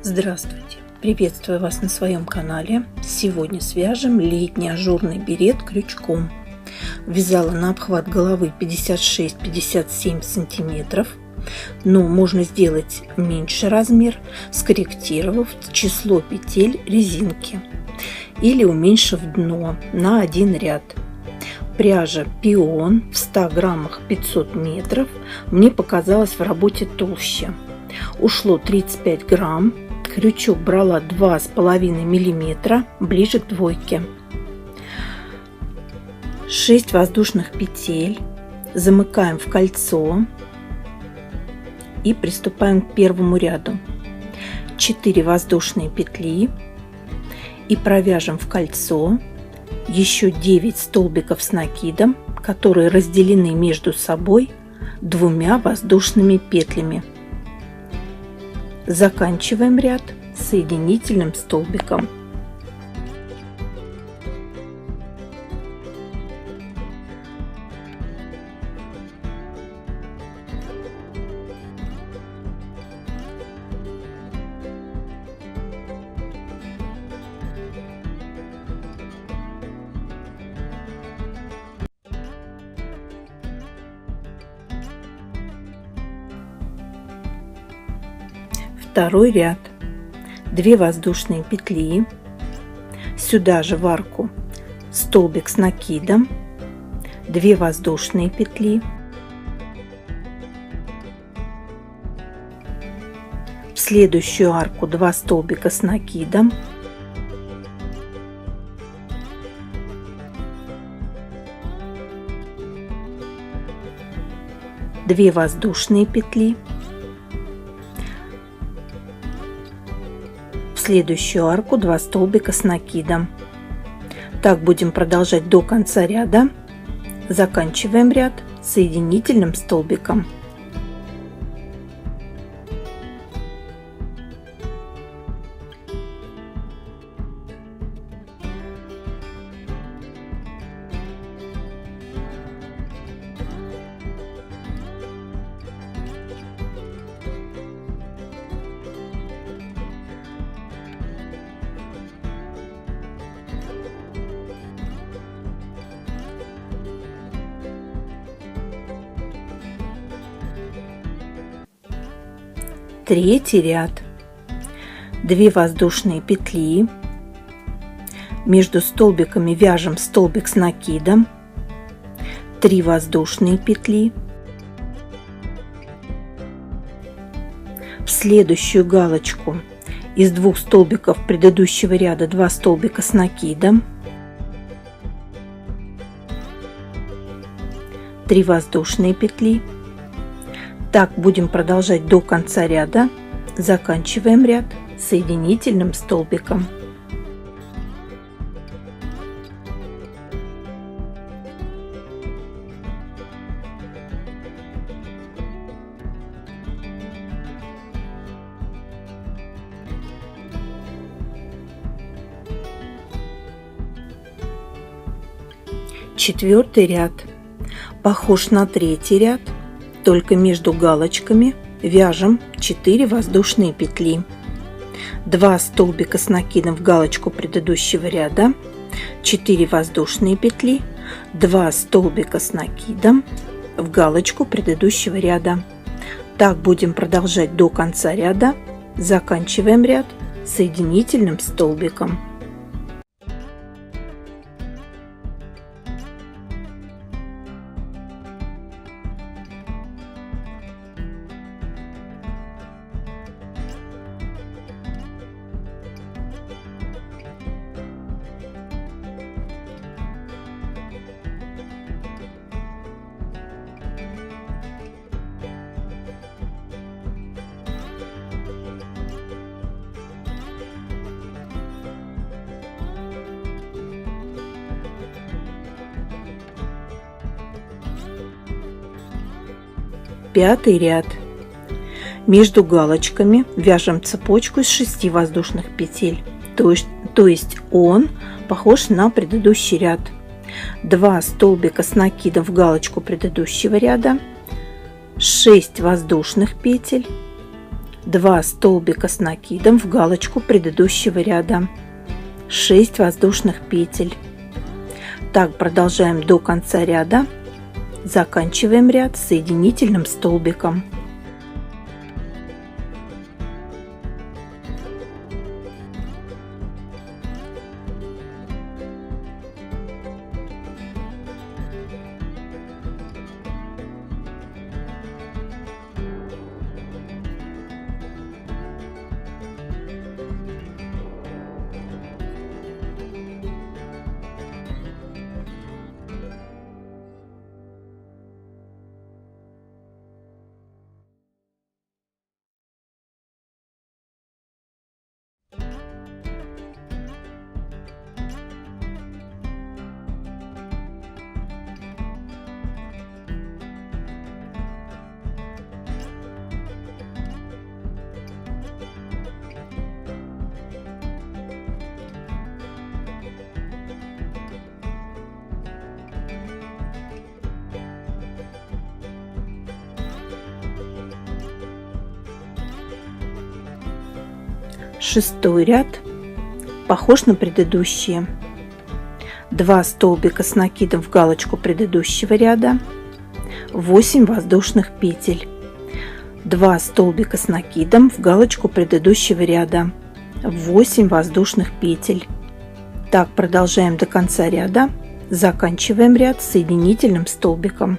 Здравствуйте! Приветствую вас на своем канале. Сегодня свяжем летний ажурный берет крючком. Вязала на обхват головы 56-57 сантиметров, но можно сделать меньше размер, скорректировав число петель резинки или уменьшив дно на один ряд. Пряжа пион в 100 граммах 500 метров мне показалось в работе толще. Ушло 35 грамм. Крючок брала 2,5 мм ближе к двойке. 6 воздушных петель замыкаем в кольцо и приступаем к первому ряду. 4 воздушные петли и провяжем в кольцо еще 9 столбиков с накидом, которые разделены между собой 2 воздушными петлями. Заканчиваем ряд соединительным столбиком. Второй ряд. 2 воздушные петли, сюда же в арку столбик с накидом, 2 воздушные петли, в следующую арку 2 столбика с накидом, две воздушные петли, в следующую арку 2 столбика с накидом. Так будем продолжать до конца ряда. Заканчиваем ряд соединительным столбиком. Третий ряд. 2 воздушные петли, между столбиками вяжем столбик с накидом, 3 воздушные петли, в следующую галочку из 2 столбиков предыдущего ряда 2 столбика с накидом, 3 воздушные петли. Так будем продолжать до конца ряда. Заканчиваем ряд соединительным столбиком. Четвертый ряд похож на третий ряд, только между галочками вяжем 4 воздушные петли, 2 столбика с накидом в галочку предыдущего ряда, 4 воздушные петли, 2 столбика с накидом в галочку предыдущего ряда. Так будем продолжать до конца ряда. Заканчиваем ряд соединительным столбиком. Пятый ряд. Между галочками вяжем цепочку из 6 воздушных петель, то есть он похож на предыдущий ряд. 2 столбика с накидом в галочку предыдущего ряда, 6 воздушных петель, 2 столбика с накидом в галочку предыдущего ряда, 6 воздушных петель. Так продолжаем до конца ряда, заканчиваем ряд соединительным столбиком. Шестой ряд похож на предыдущие. 2 столбика с накидом в галочку предыдущего ряда, 8 воздушных петель. 2 столбика с накидом в галочку предыдущего ряда, 8 воздушных петель. Так продолжаем до конца ряда, заканчиваем ряд соединительным столбиком.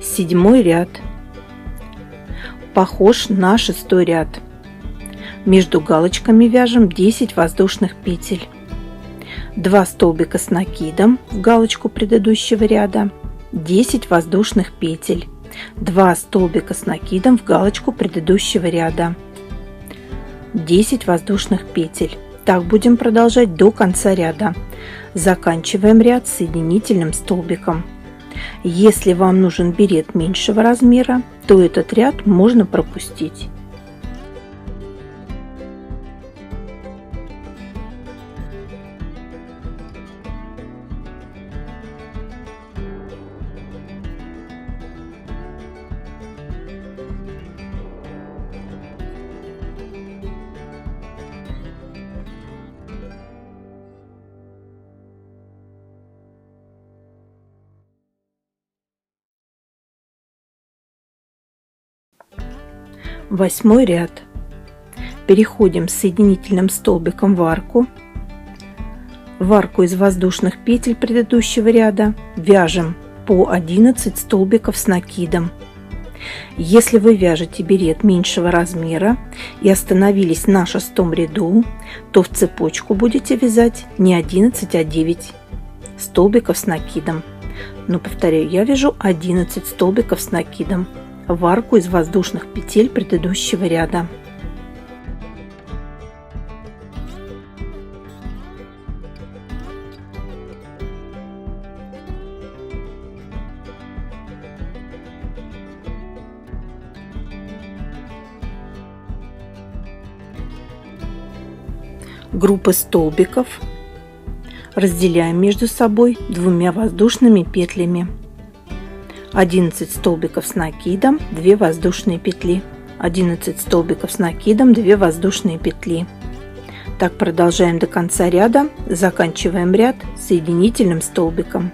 Седьмой ряд похож на шестой ряд. Между галочками вяжем 10 воздушных петель. 2 столбика с накидом в галочку предыдущего ряда, 10 воздушных петель. 2 столбика с накидом в галочку предыдущего ряда, 10 воздушных петель. Так будем продолжать до конца ряда. Заканчиваем ряд соединительным столбиком. Если вам нужен берет меньшего размера, то этот ряд можно пропустить. Восьмой ряд. Переходим с соединительным столбиком в арку. В арку из воздушных петель предыдущего ряда вяжем по 11 столбиков с накидом. Если вы вяжете берет меньшего размера и остановились на шестом ряду, то в цепочку будете вязать не 11, а 9 столбиков с накидом. Но повторяю, я вяжу 11 столбиков с накидом в арку из воздушных петель предыдущего ряда. Группы столбиков разделяем между собой 2 воздушными петлями. 11 столбиков с накидом, 2 воздушные петли, 11 столбиков с накидом, 2 воздушные петли. Так продолжаем до конца ряда, заканчиваем ряд соединительным столбиком.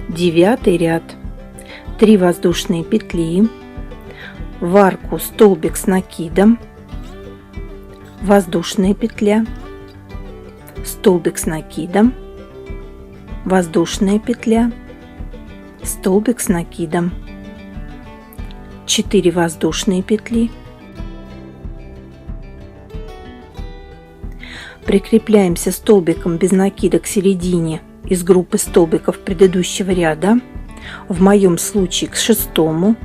9 ряд, 3 воздушные петли, в арку столбик с накидом, воздушная петля, столбик с накидом, воздушная петля, столбик с накидом, 4 воздушные петли. Прикрепляемся столбиком без накида к середине из группы столбиков предыдущего ряда, в моем случае к 6-му,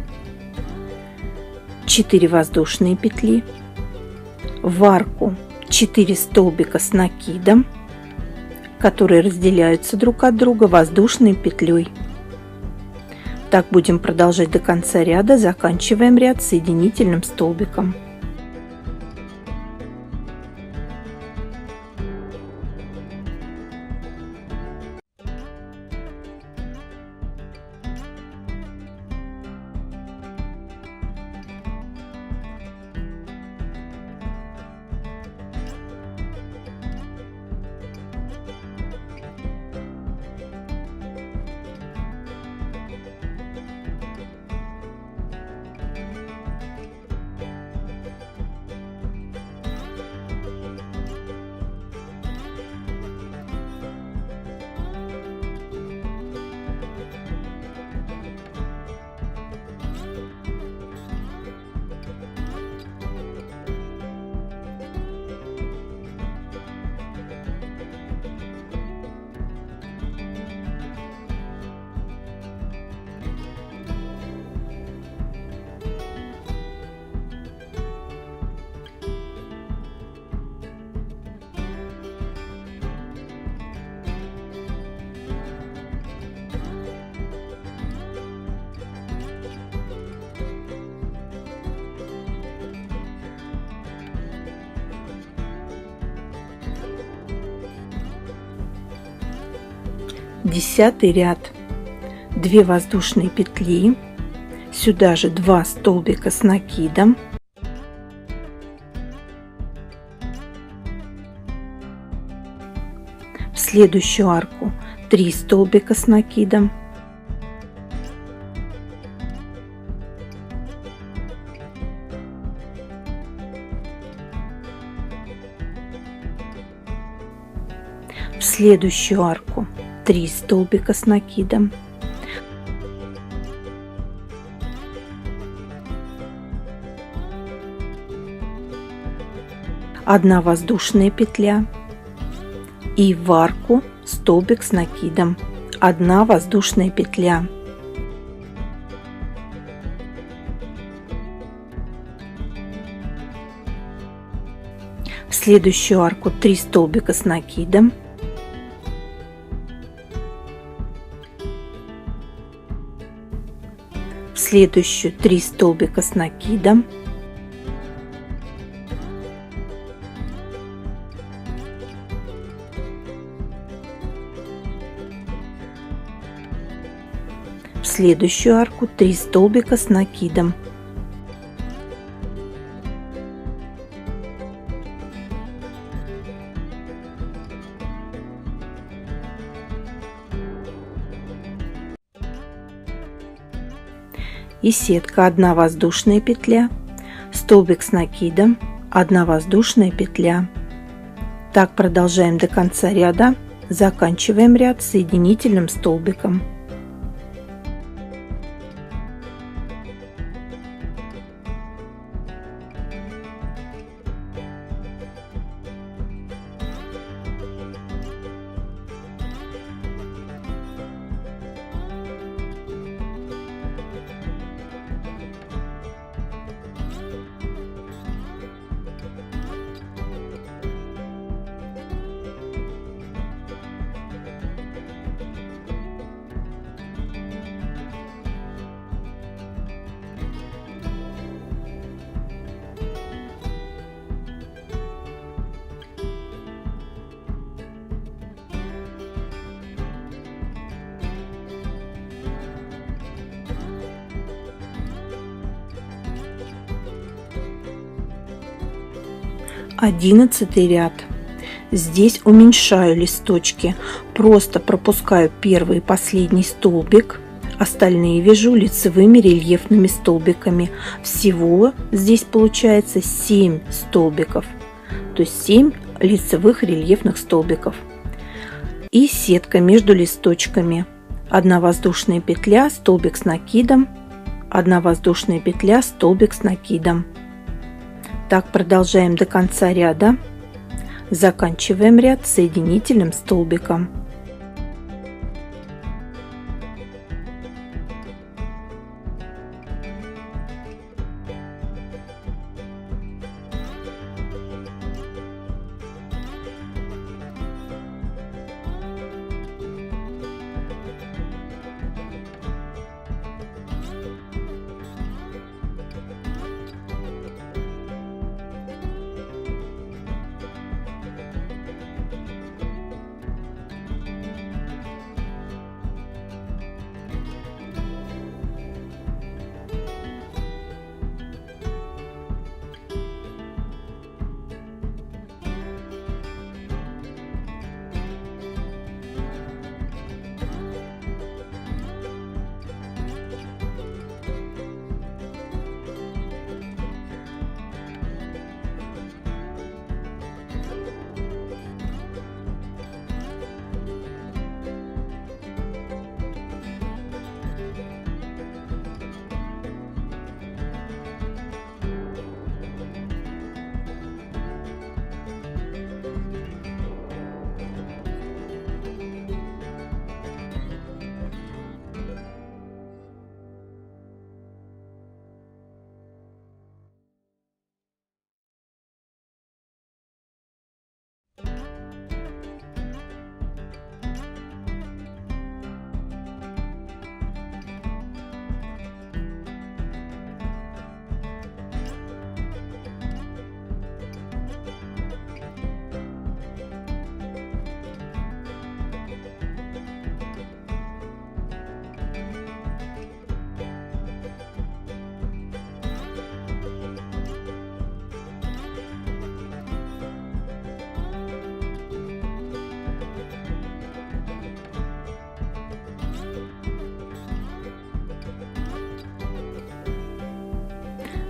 4 воздушные петли, в арку 4 столбика с накидом, которые разделяются друг от друга воздушной петлей. Так будем продолжать до конца ряда, заканчиваем ряд соединительным столбиком. Десятый ряд, 2 воздушные петли, сюда же 2 столбика с накидом, в следующую арку 3 столбика с накидом, в следующую арку 3 столбика с накидом, одна воздушная петля и в арку столбик с накидом, 1 воздушная петля. В следующую арку 3 столбика с накидом, в следующую 3 столбика с накидом, в следующую арку 3 столбика с накидом, и сетка: 1 воздушная петля, столбик с накидом, 1 воздушная петля. Так продолжаем до конца ряда, заканчиваем ряд соединительным столбиком. Одиннадцатый ряд, Здесь уменьшаю листочки, просто пропускаю первый и последний столбик, остальные вяжу лицевыми рельефными столбиками. Всего здесь получается 7 столбиков, то есть 7 лицевых рельефных столбиков. И сетка между листочками. 1 воздушная петля, столбик с накидом, 1 воздушная петля, столбик с накидом. Так продолжаем до конца ряда. Заканчиваем ряд соединительным столбиком.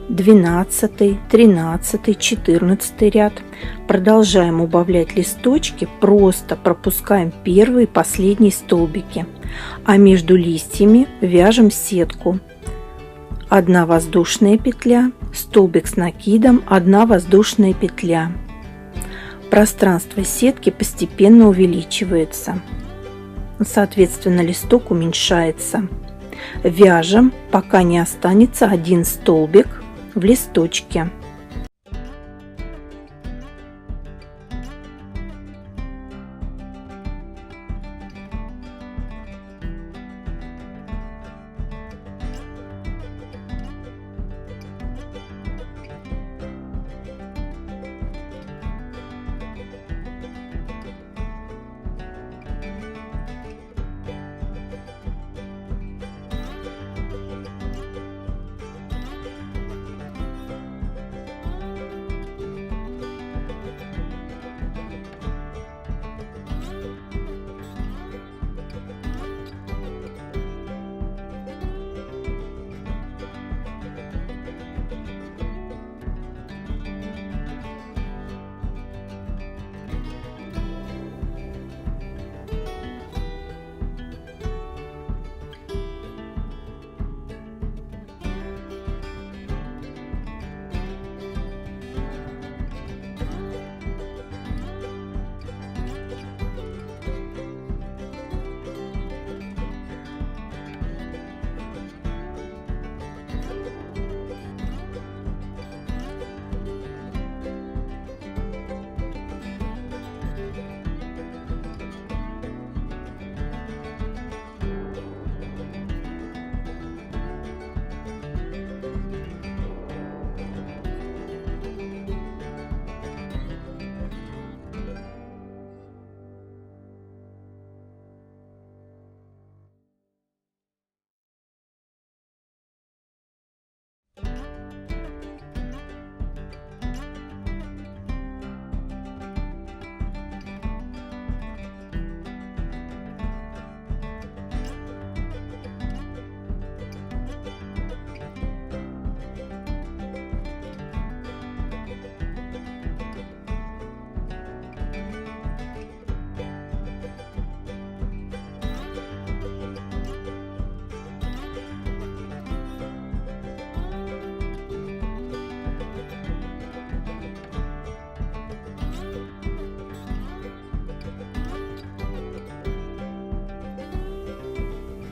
Двенадцатый, 13, 14 ряд. Продолжаем убавлять листочки, просто пропускаем первые и последние столбики, а между листьями вяжем сетку. 1 воздушная петля, столбик с накидом, 1 воздушная петля. Пространство сетки постепенно увеличивается, соответственно листок уменьшается. Вяжем, пока не останется 1 столбик в листочке.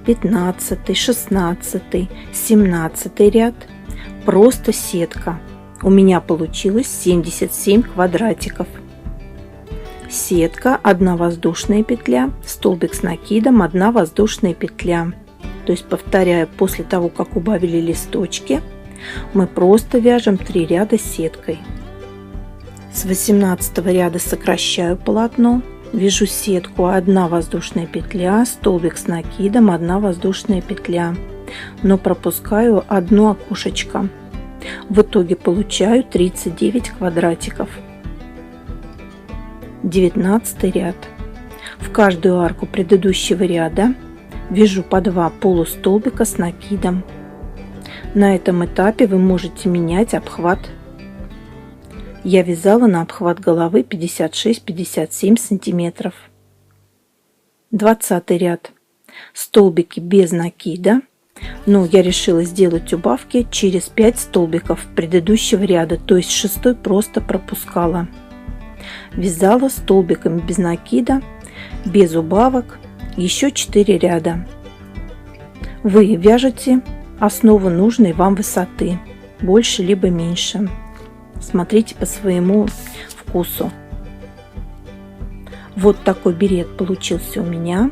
15, 16, 17 ряд просто сетка. У меня получилось 77 квадратиков. Сетка, 1 воздушная петля, столбик с накидом, 1 воздушная петля. То есть, повторяю, после того, как убавили листочки, мы просто вяжем 3 ряда сеткой. С 18 ряда сокращаю полотно, вяжу сетку, 1 воздушная петля, столбик с накидом, 1 воздушная петля, но пропускаю 1 окошечко. В итоге получаю 39 квадратиков. 19 ряд. В каждую арку предыдущего ряда вяжу по 2 полустолбика с накидом. На этом этапе вы можете менять обхват. Я вязала на обхват головы 56-57 сантиметров. 20 ряд. Столбики без накида. Но я решила сделать убавки через 5 столбиков предыдущего ряда, то есть 6 просто пропускала. Вязала столбиками без накида, без убавок, еще 4 ряда. Вы вяжете основу нужной вам высоты, больше либо меньше. Смотрите по своему вкусу. Вот такой берет получился у меня.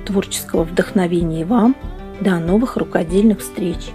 Творческого вдохновения вам. До новых рукодельных встреч!